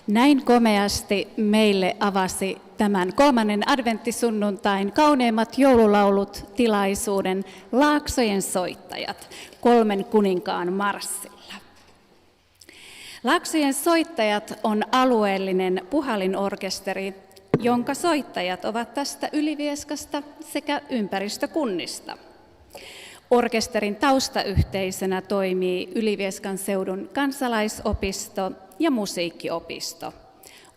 Näin komeasti meille avasi tämän 3. adventtisunnuntain Kauneimmat joululaulut -tilaisuuden Laaksojen soittajat 3 kuninkaan marssilla. Laaksojen soittajat on alueellinen puhallinorkesteri, jonka soittajat ovat tästä Ylivieskasta sekä ympäristökunnista. Orkesterin taustayhteisönä toimii Ylivieskan seudun kansalaisopisto ja musiikkiopisto.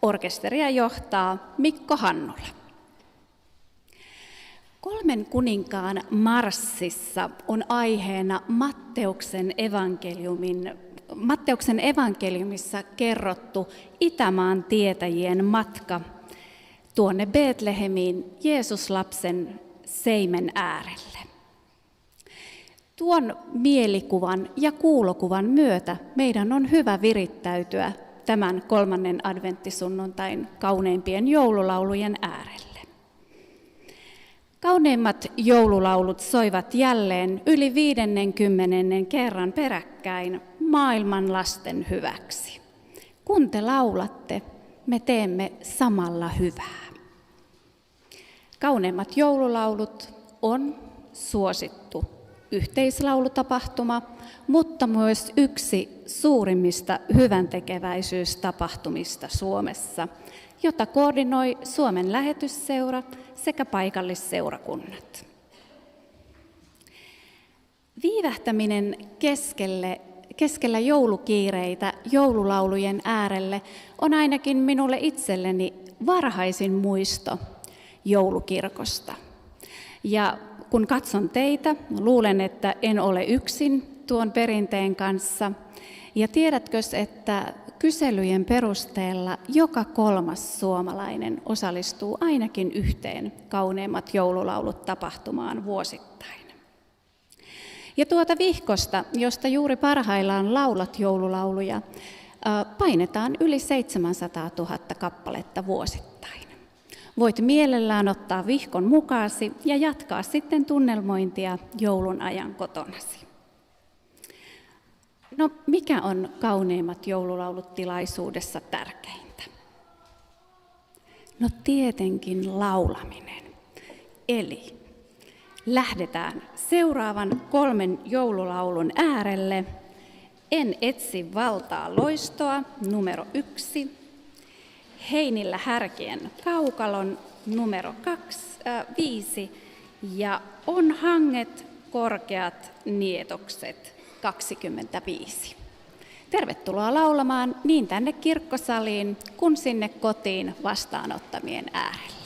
Orkesteria johtaa Mikko Hannula. 3 kuninkaan marssissa on aiheena Matteuksen evankeliumissa kerrottu Itämaan tietäjien matka tuonne Betlehemiin Jeesuslapsen seimen äärelle. Tuon mielikuvan ja kuulokuvan myötä meidän on hyvä virittäytyä tämän 3. adventtisunnuntain kauneimpien joululaulujen äärelle. Kauneimmat joululaulut soivat jälleen yli 50. kerran peräkkäin maailman lasten hyväksi. Kun te laulatte, me teemme samalla hyvää. Kauneimmat joululaulut on suosittu yhteislaulutapahtuma, mutta myös yksi suurimmista hyväntekeväisyystapahtumista Suomessa, jota koordinoi Suomen lähetysseura sekä paikallisseurakunnat. Viivähtäminen keskellä joulukiireitä joululaulujen äärelle on ainakin minulle itselleni varhaisin muisto joulukirkosta. Ja kun katson teitä, luulen, että en ole yksin tuon perinteen kanssa. Ja tiedätkö, että kyselyjen perusteella joka 3. suomalainen osallistuu ainakin yhteen Kauneimmat joululaulut -tapahtumaan vuosittain. Ja tuota vihkosta, josta juuri parhaillaan laulat joululauluja, painetaan yli 700 000 kappaletta vuosittain. Voit mielellään ottaa vihkon mukaasi ja jatkaa sitten tunnelmointia joulun ajan kotonasi. No, mikä on Kauneimmat joululaulut -tilaisuudessa tärkeintä? No tietenkin laulaminen. Eli lähdetään seuraavan 3 joululaulun äärelle. En etsi valtaa loistoa, numero 1. Heinillä härkien kaukalon, numero 5. Ja on hanget korkeat nietokset, 25. Tervetuloa laulamaan niin tänne kirkkosaliin kuin sinne kotiin vastaanottamien äärelle.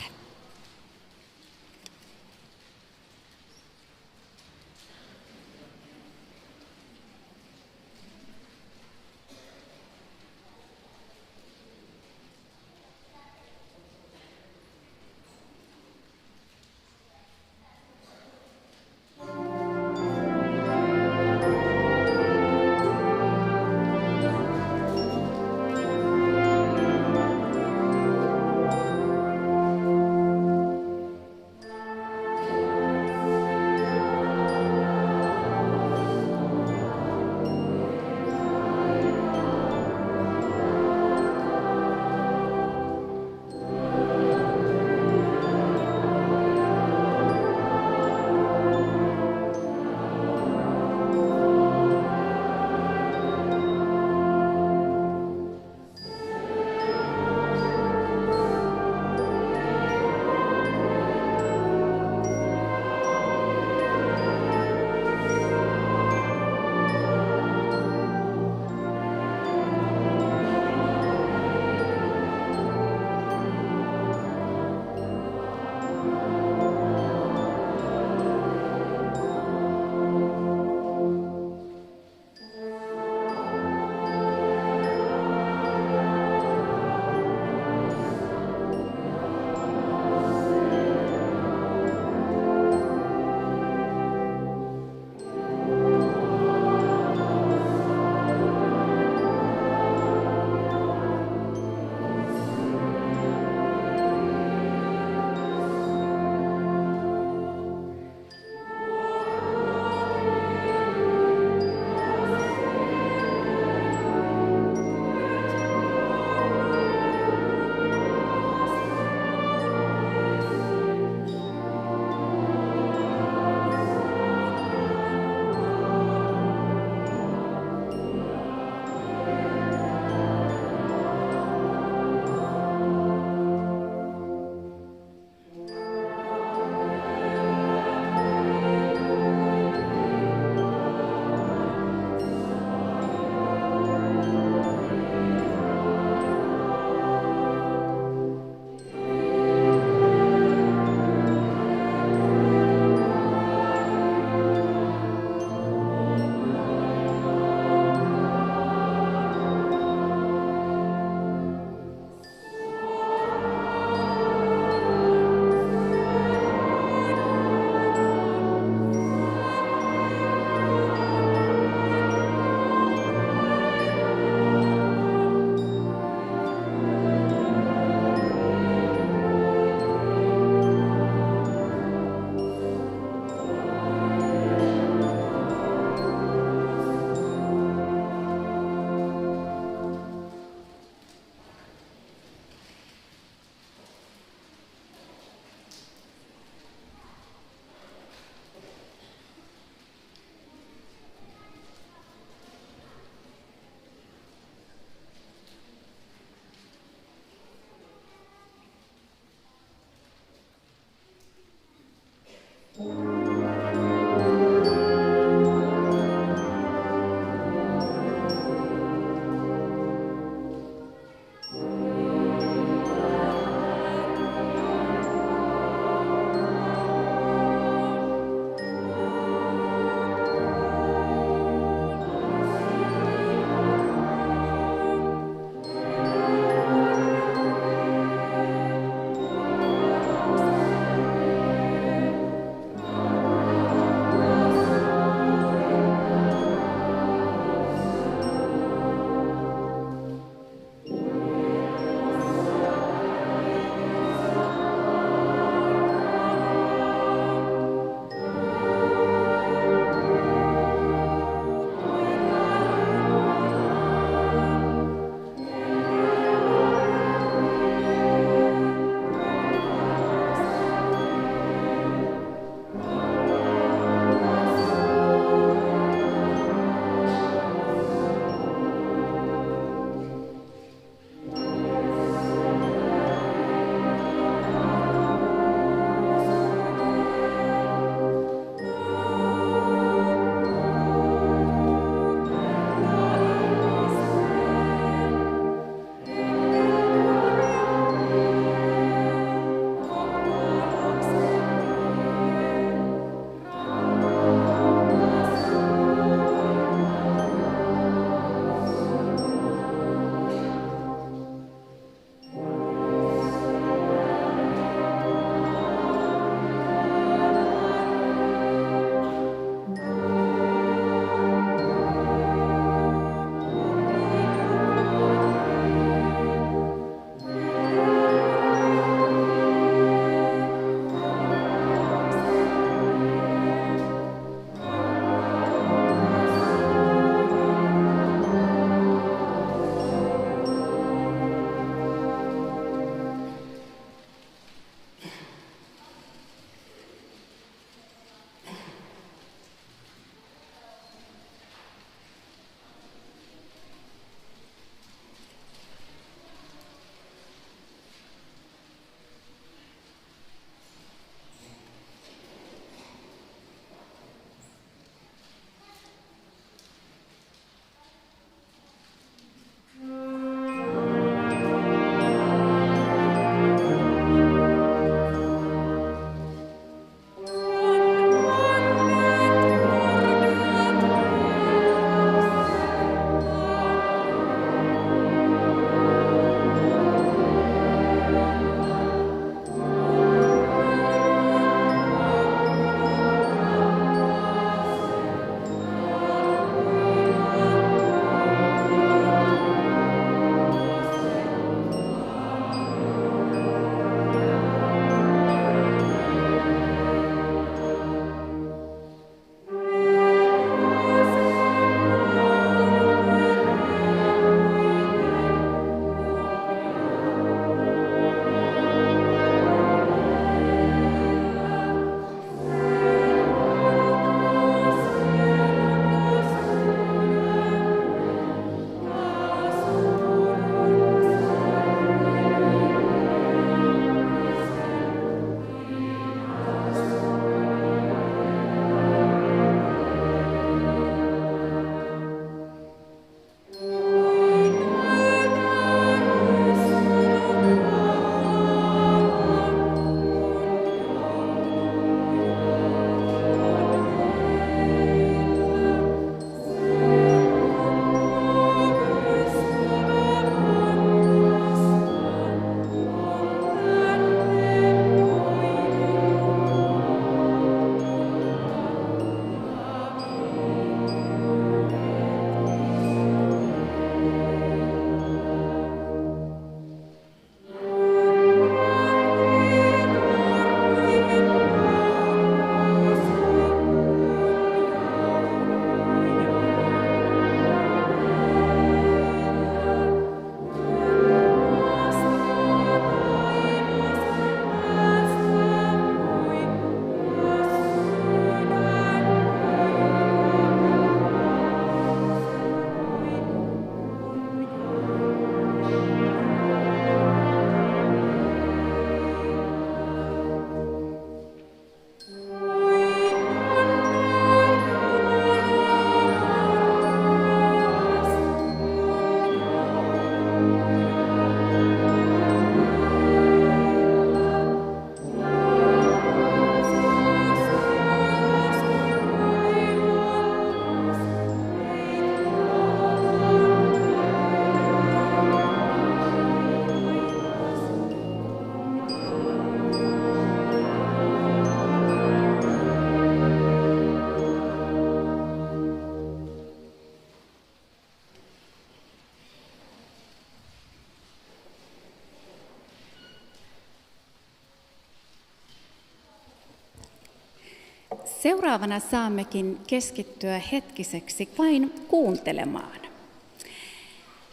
Seuraavana saammekin keskittyä hetkiseksi vain kuuntelemaan.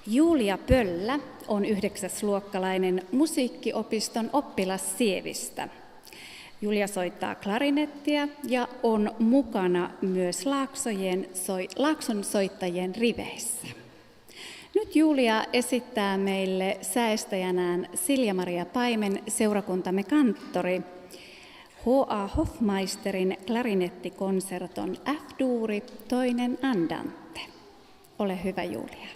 Julia Pöllä on 9-luokkalainen musiikkiopiston oppilas Sievistä. Julia soittaa klarinettia ja on mukana myös Laakson soittajien riveissä. Nyt Julia esittää meille säestäjänään Silja-Maria Paimen, seurakuntamme kanttori, H.A. Hofmeisterin klarinettikonserton F-duuri, toinen andante. Ole hyvä, Julia.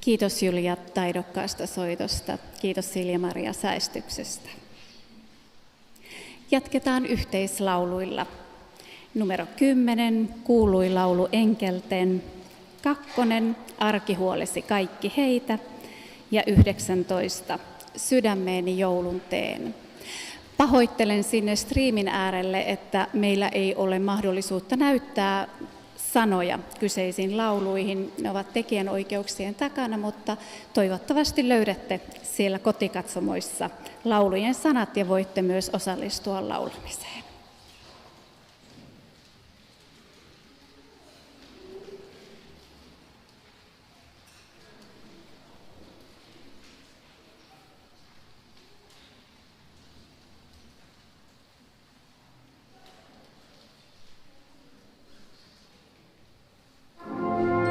Kiitos Julia taidokkaasta soitosta. Kiitos Silja-Maria säestyksestä. Jatketaan yhteislauluilla. Numero 10, kuului laulu enkelten. 2, arkihuolesi kaikki heitä. Ja 19, sydämeeni joulun teen. Pahoittelen sinne striimin äärelle, että meillä ei ole mahdollisuutta näyttää sanoja kyseisiin lauluihin. Ne ovat tekijänoikeuksien takana, mutta toivottavasti löydätte siellä kotikatsomoissa laulujen sanat ja voitte myös osallistua laulamiseen. Thank you.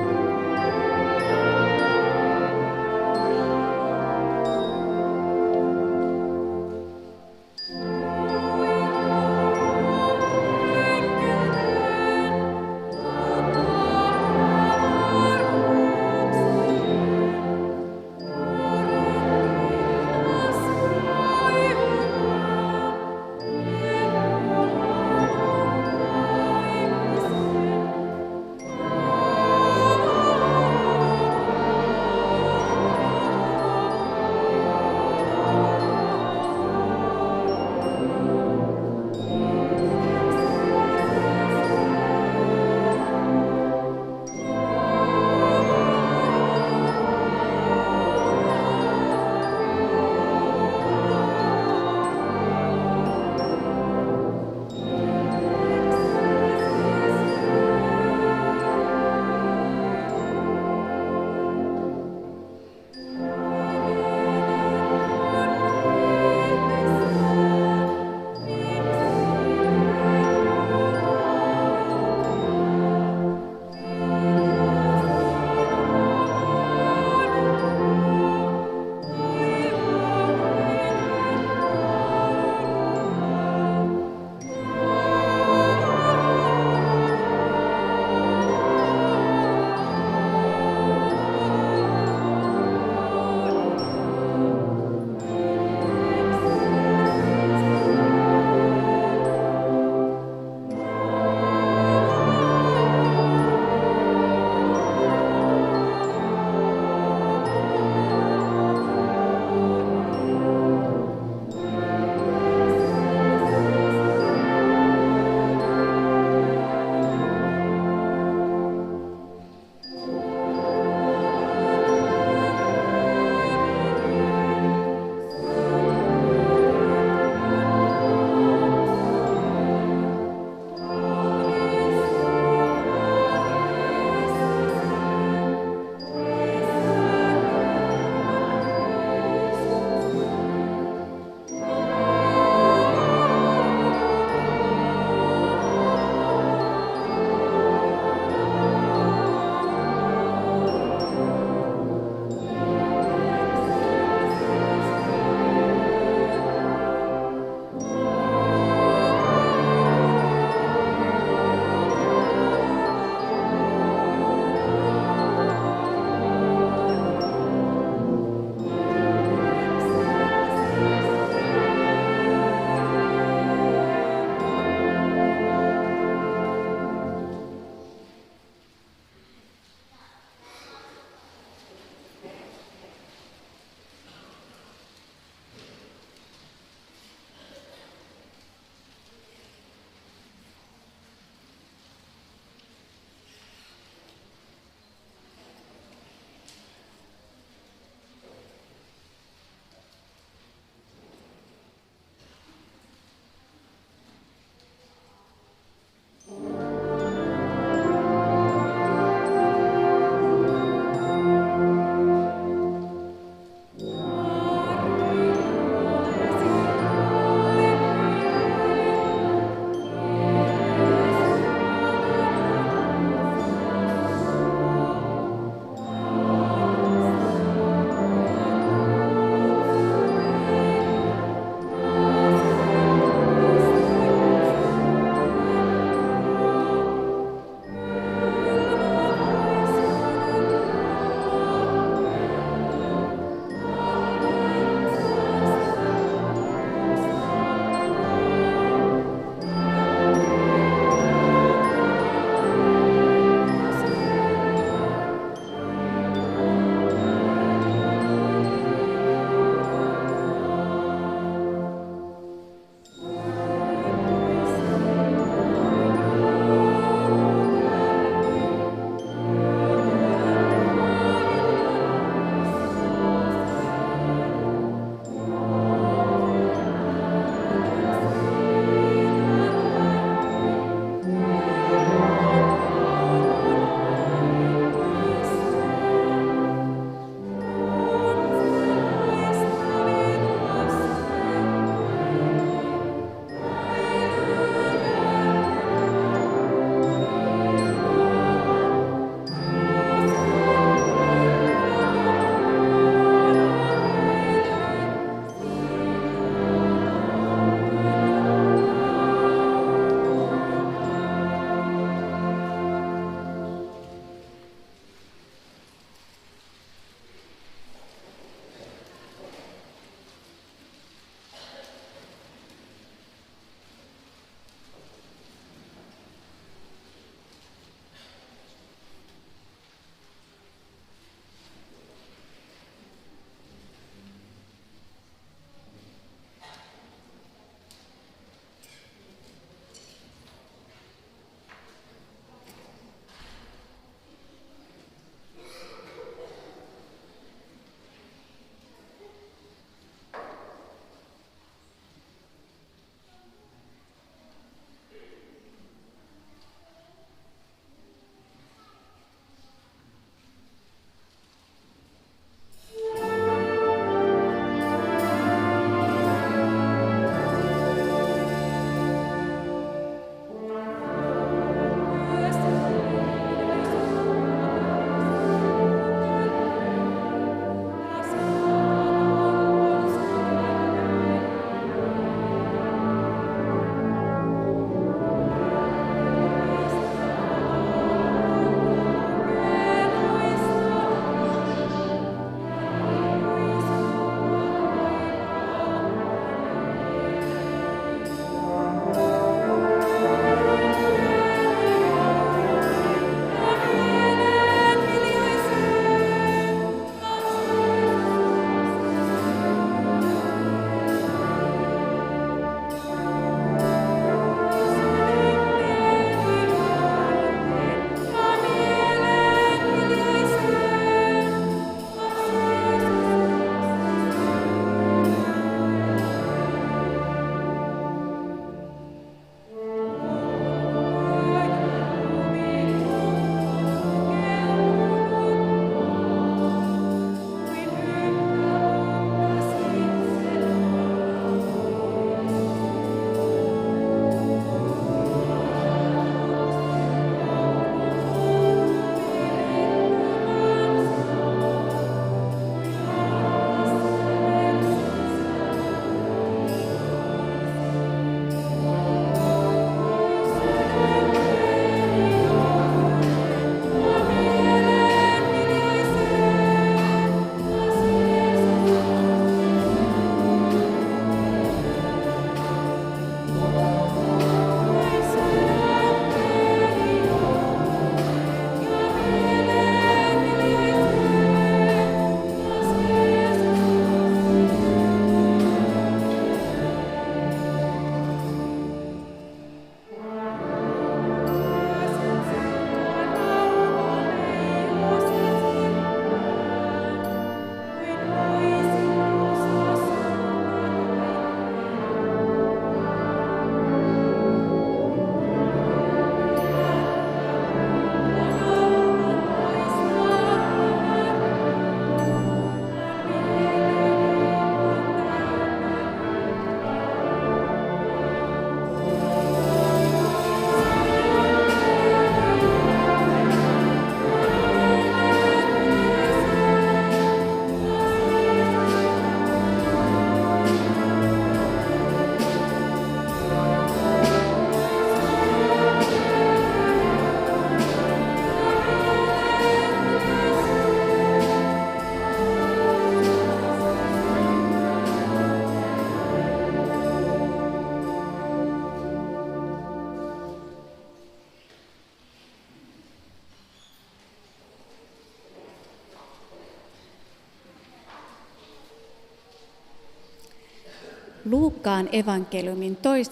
Luukkaan evankeliumin 2.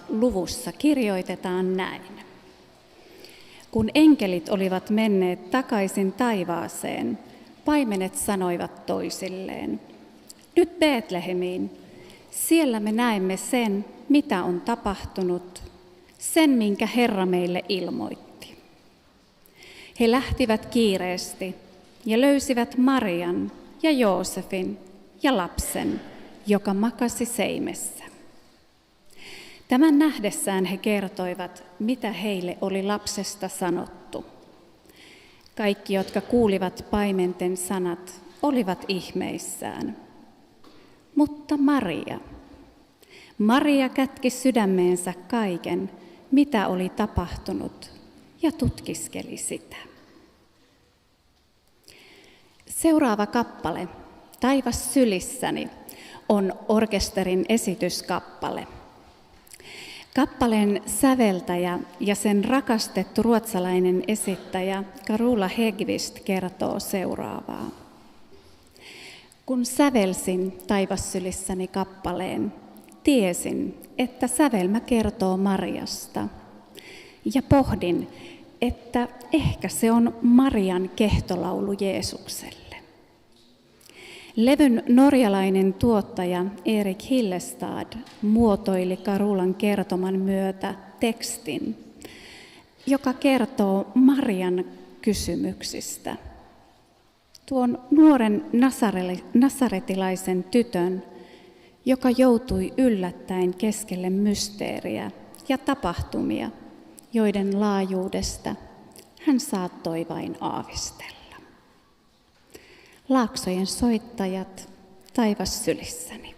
luvussa kirjoitetaan näin. Kun enkelit olivat menneet takaisin taivaaseen, paimenet sanoivat toisilleen, nyt Betlehemiin, siellä me näemme sen, mitä on tapahtunut, sen minkä Herra meille ilmoitti. He lähtivät kiireesti ja löysivät Marian ja Joosefin ja lapsen, joka makasi seimessä. Tämän nähdessään he kertoivat, mitä heille oli lapsesta sanottu. Kaikki, jotka kuulivat paimenten sanat, olivat ihmeissään. Mutta Maria kätki sydämeensä kaiken, mitä oli tapahtunut, ja tutkiskeli sitä. Seuraava kappale, Taivas sylissäni, on orkesterin esityskappale. Kappaleen säveltäjä ja sen rakastettu ruotsalainen esittäjä Carola Häggkvist kertoo seuraavaa. Kun sävelsin Taivas sylissäni kappaleen, tiesin, että sävelmä kertoo Mariasta. Ja pohdin, että ehkä se on Marian kehtolaulu Jeesukselle. Levyn norjalainen tuottaja Erik Hillestad muotoili Carolan kertoman myötä tekstin, joka kertoo Marian kysymyksistä. Tuon nuoren nasaretilaisen tytön, joka joutui yllättäen keskelle mysteeriä ja tapahtumia, joiden laajuudesta hän saattoi vain aavistella. Laaksojen soittajat, Taivas sylissäni.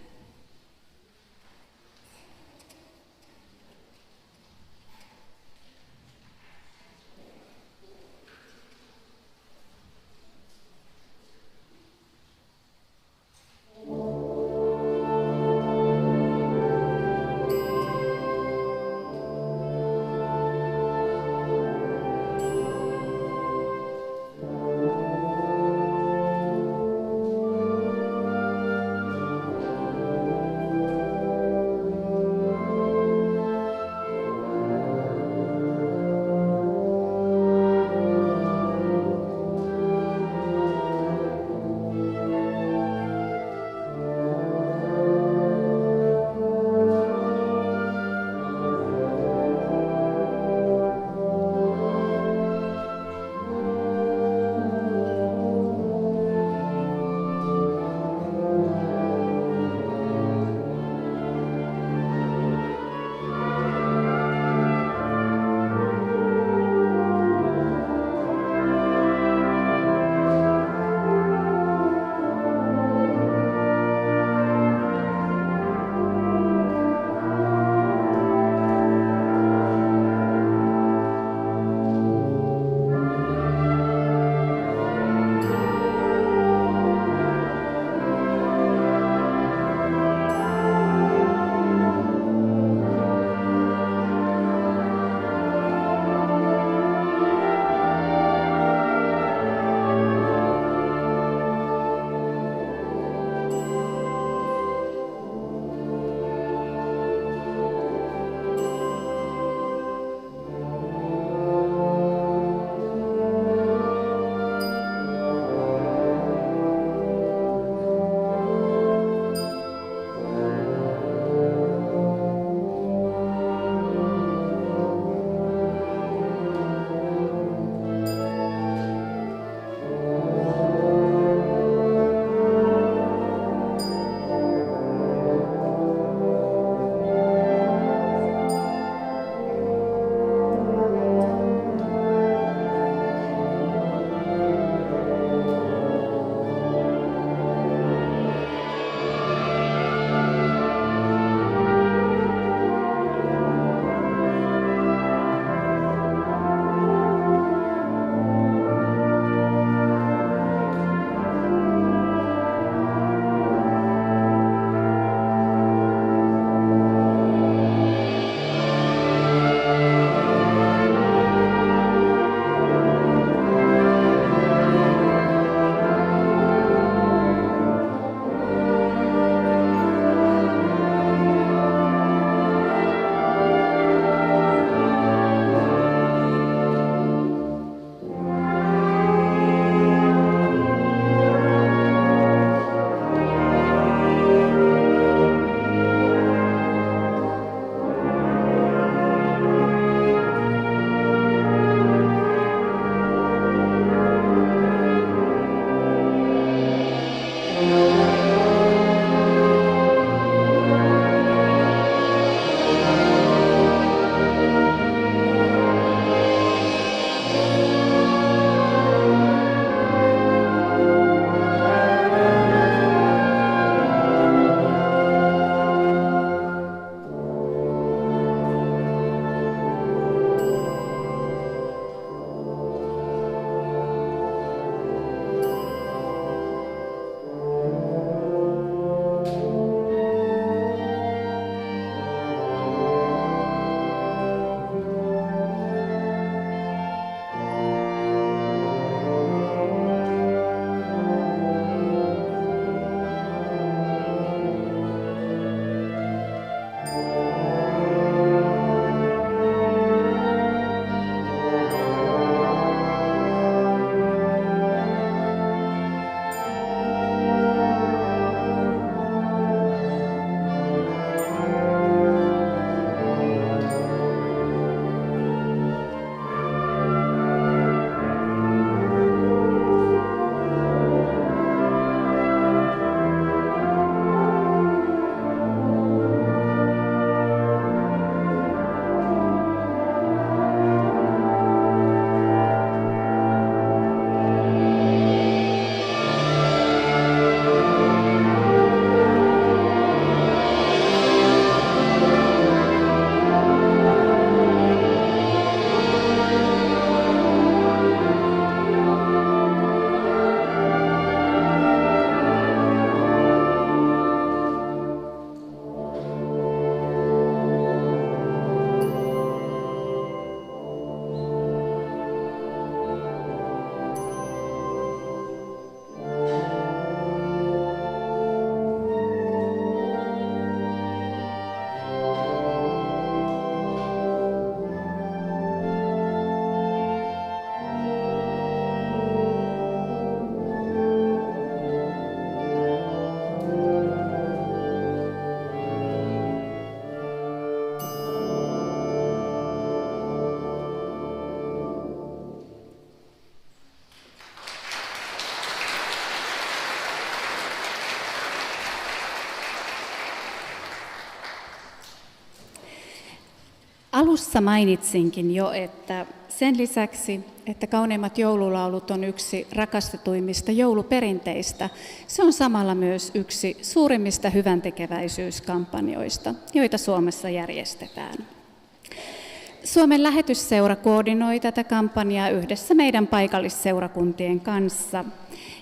Alussa mainitsinkin jo, että sen lisäksi, että Kauneimmat joululaulut on yksi rakastetuimmista jouluperinteistä, se on samalla myös yksi suurimmista hyväntekeväisyyskampanjoista, joita Suomessa järjestetään. Suomen lähetysseura koordinoi tätä kampanjaa yhdessä meidän paikallisseurakuntien kanssa,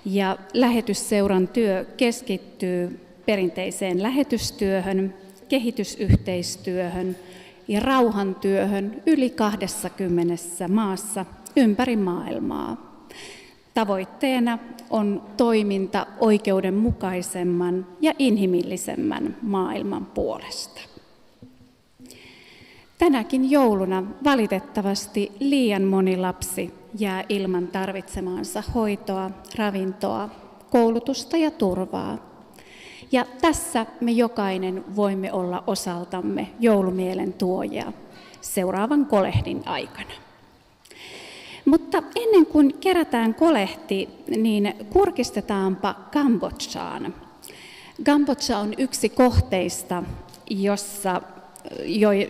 ja lähetysseuran työ keskittyy perinteiseen lähetystyöhön, kehitysyhteistyöhön ja rauhantyöhön yli 20 maassa ympäri maailmaa. Tavoitteena on toiminta oikeudenmukaisemman ja inhimillisemmän maailman puolesta. Tänäkin jouluna valitettavasti liian moni lapsi jää ilman tarvitsemaansa hoitoa, ravintoa, koulutusta ja turvaa. Ja tässä me jokainen voimme olla osaltamme joulumielen tuojia seuraavan kolehdin aikana. Mutta ennen kuin kerätään kolehti, niin kurkistetaanpa Kambodžaan. Kambodža on yksi kohteista,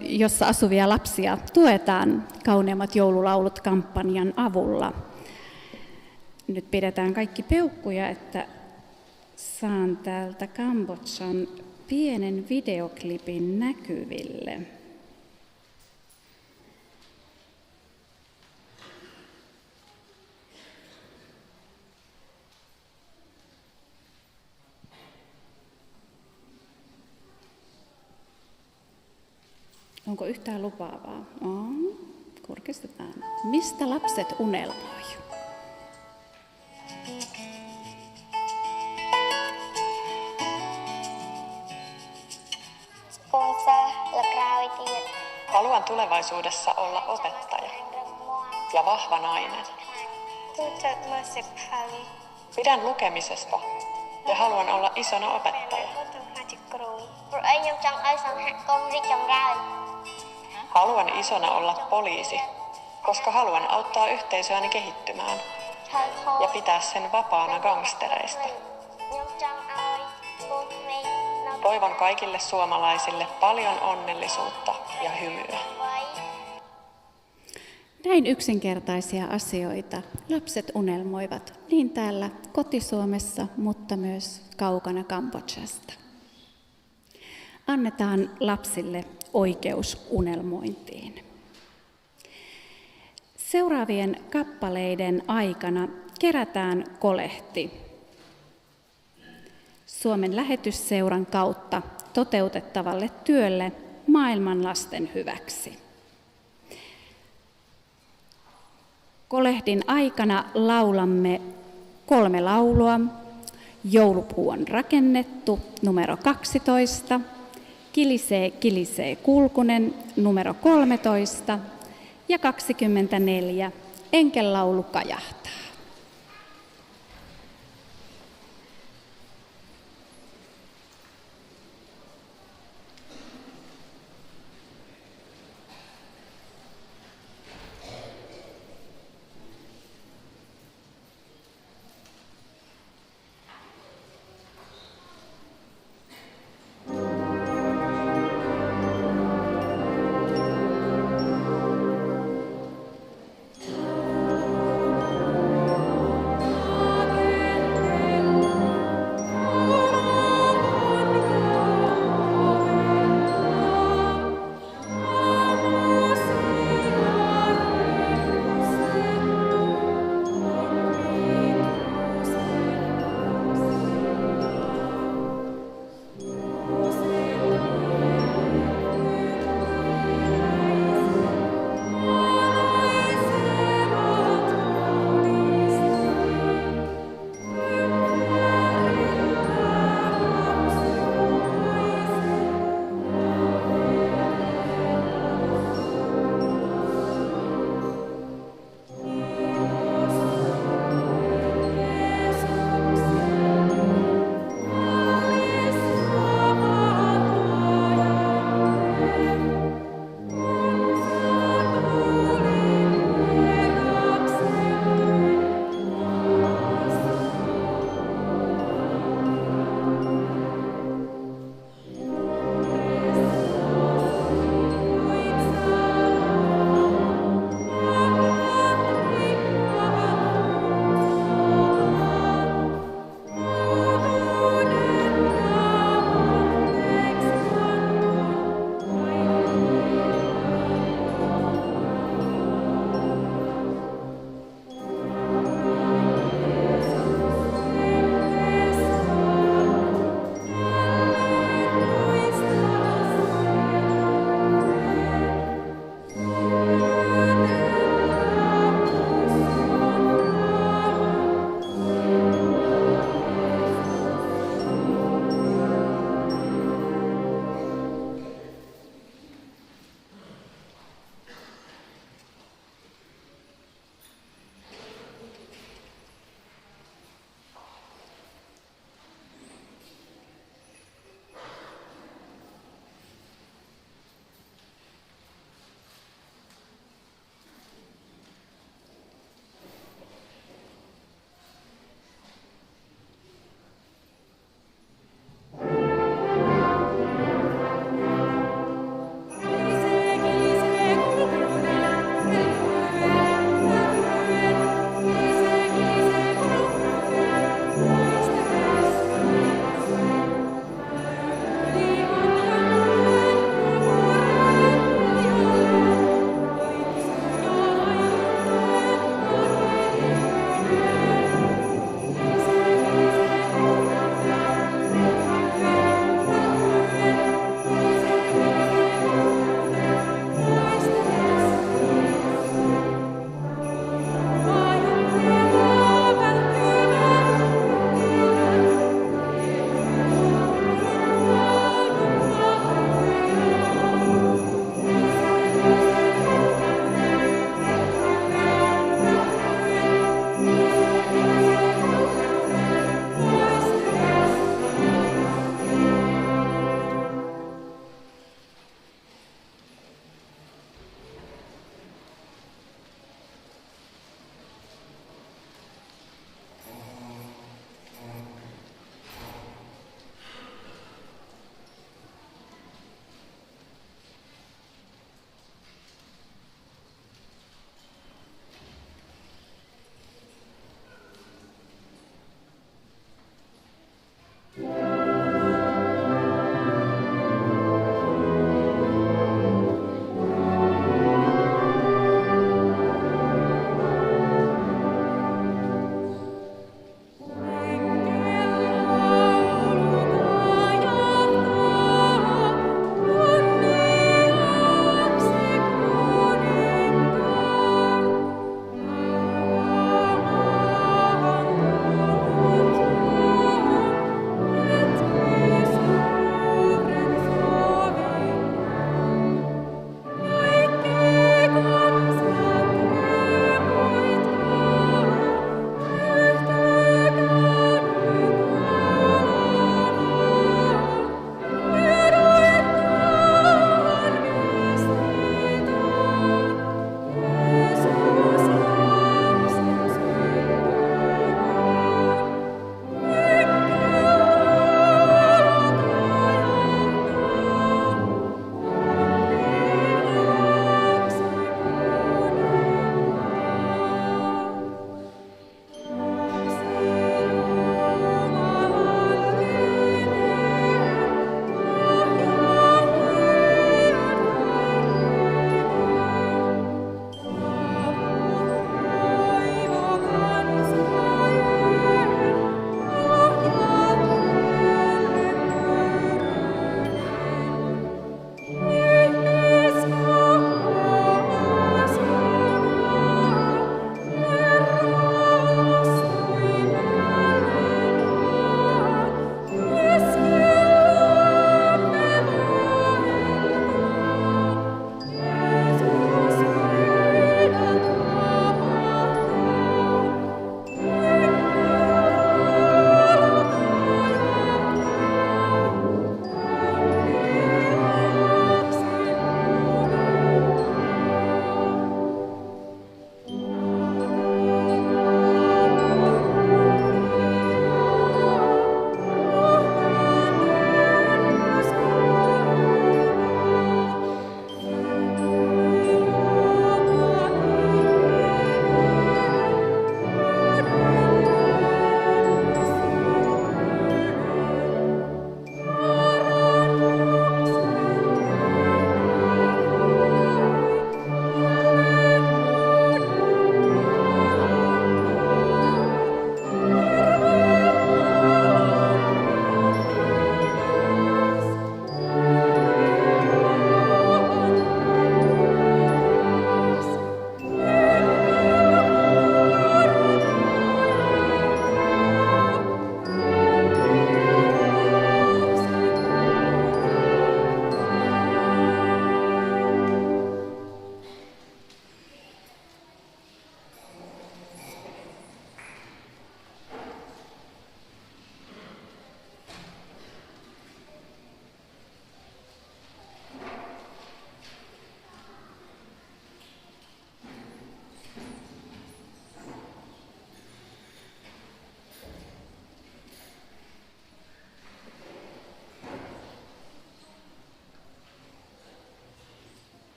jossa asuvia lapsia tuetaan Kauneimmat joululaulut -kampanjan avulla. Nyt pidetään kaikki peukkuja, että saan täältä Kambodžan pienen videoklipin näkyville. Onko yhtään lupaavaa? On. Kurkistetaan. Mistä lapset unelmoi? Haluan tulevaisuudessa olla opettaja ja vahva nainen. Pidän lukemisesta ja haluan olla isona opettaja. Haluan isona olla poliisi, koska haluan auttaa yhteisöäni kehittymään ja pitää sen vapaana gangstereista. Toivon kaikille suomalaisille paljon onnellisuutta ja hymyä. Näin yksinkertaisia asioita lapset unelmoivat niin täällä koti-Suomessa, mutta myös kaukana Kambodžasta. Annetaan lapsille oikeus unelmointiin. Seuraavien kappaleiden aikana kerätään kolehti Suomen lähetysseuran kautta toteutettavalle työlle maailman lasten hyväksi. Kolehdin aikana laulamme 3 laulua. Joulupuu on rakennettu, numero 12. Kilisee, kilisee kulkunen, numero 13. Ja 24. Enkellaulu kajahtaa.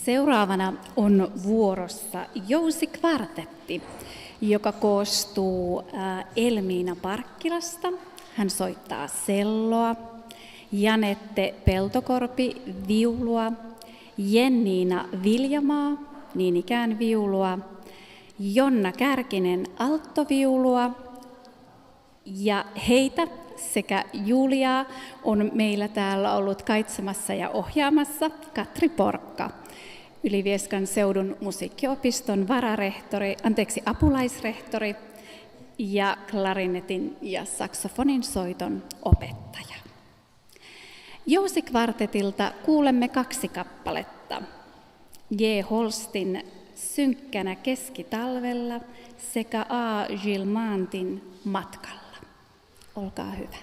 Seuraavana on vuorossa Jousikvartetti, joka koostuu Elmiina Parkkilasta. Hän soittaa selloa, Janette Peltokorpi viulua, Jenniina Viljamaa niin ikään viulua, Jonna Kärkinen alttoviulua ja heitä sekä Juliaa on meillä täällä ollut kaitsemassa ja ohjaamassa Katri Porkka, Ylivieskan seudun musiikkiopiston apulaisrehtori ja klarinetin ja saksofonin soiton opettaja. Jousikvartetilta kuulemme 2 kappaletta. J. Holstin Synkkänä keskitalvella sekä A. Gilmantin Matkalla. Olkaa hyvä.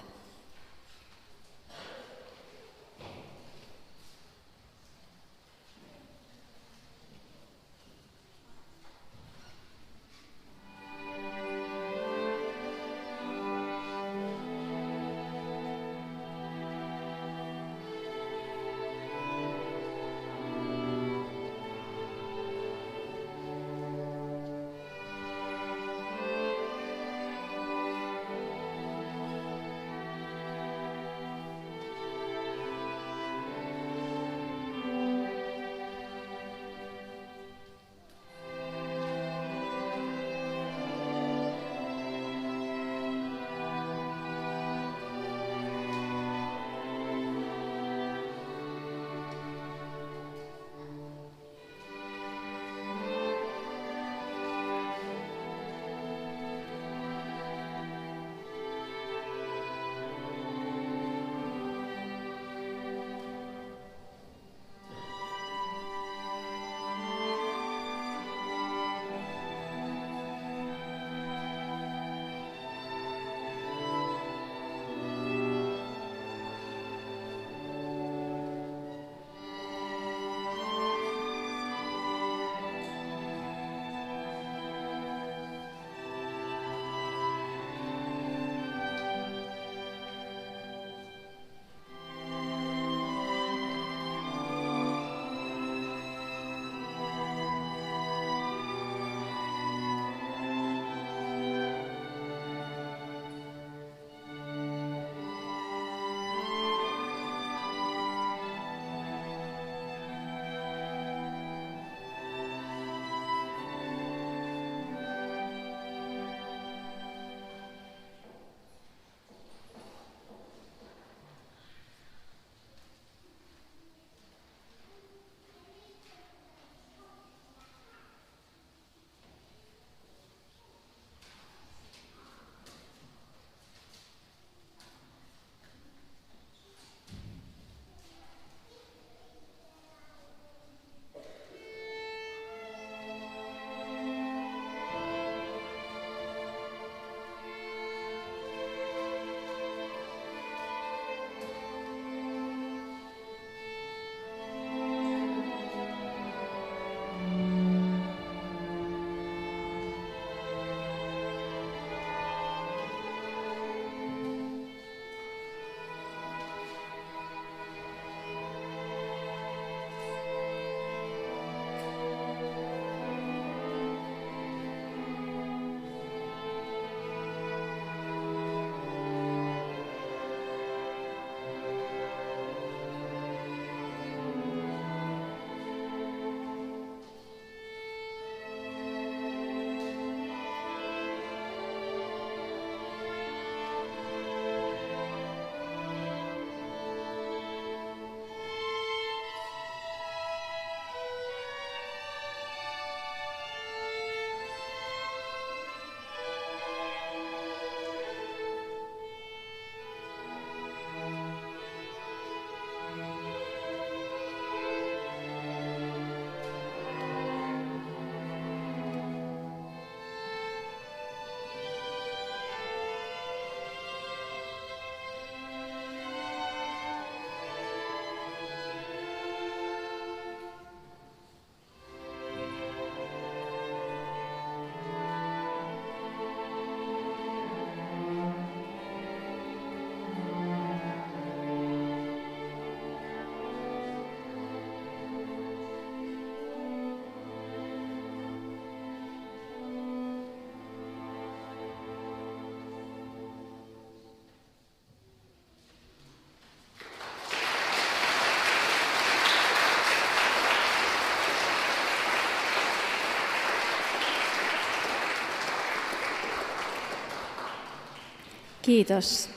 Kiitos.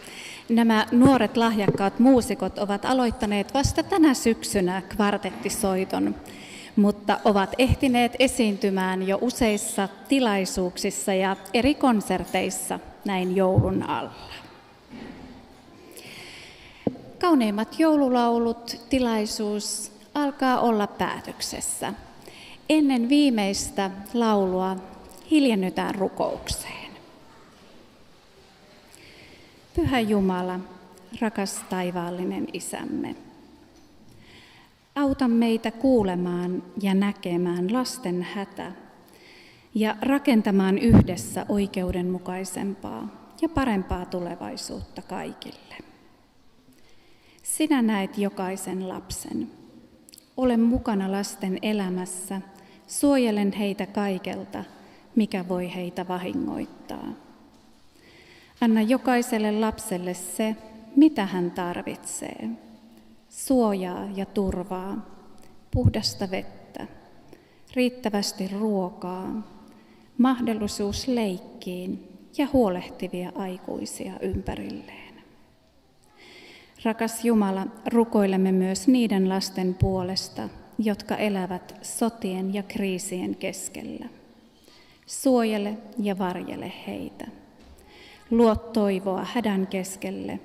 Nämä nuoret lahjakkaat muusikot ovat aloittaneet vasta tänä syksynä kvartettisoiton, mutta ovat ehtineet esiintymään jo useissa tilaisuuksissa ja eri konserteissa näin joulun alla. Kauneimmat joululaulut tilaisuus alkaa olla päätöksessä. Ennen viimeistä laulua hiljennytään rukoukseen. Pyhä Jumala, rakas taivaallinen Isämme, auta meitä kuulemaan ja näkemään lasten hätä ja rakentamaan yhdessä oikeudenmukaisempaa ja parempaa tulevaisuutta kaikille. Sinä näet jokaisen lapsen. Ole mukana lasten elämässä, suojelen heitä kaikelta, mikä voi heitä vahingoittaa. Anna jokaiselle lapselle se, mitä hän tarvitsee. Suojaa ja turvaa, puhdasta vettä, riittävästi ruokaa, mahdollisuus leikkiin ja huolehtivia aikuisia ympärilleen. Rakas Jumala, rukoilemme myös niiden lasten puolesta, jotka elävät sotien ja kriisien keskellä. Suojele ja varjele heitä. Luo toivoa hädän keskelle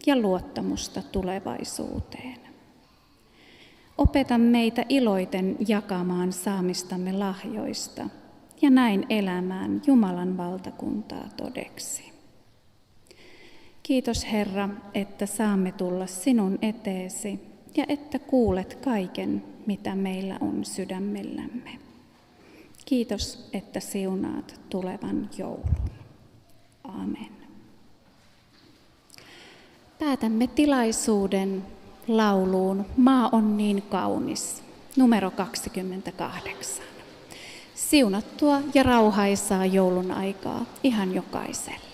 ja luottamusta tulevaisuuteen. Opeta meitä iloiten jakamaan saamistamme lahjoista ja näin elämään Jumalan valtakuntaa todeksi. Kiitos Herra, että saamme tulla sinun eteesi ja että kuulet kaiken, mitä meillä on sydämellämme. Kiitos, että siunaat tulevan joulun. Amen. Päätämme tilaisuuden lauluun Maa on niin kaunis, numero 28. Siunattua ja rauhaisaa joulun aikaa ihan jokaiselle.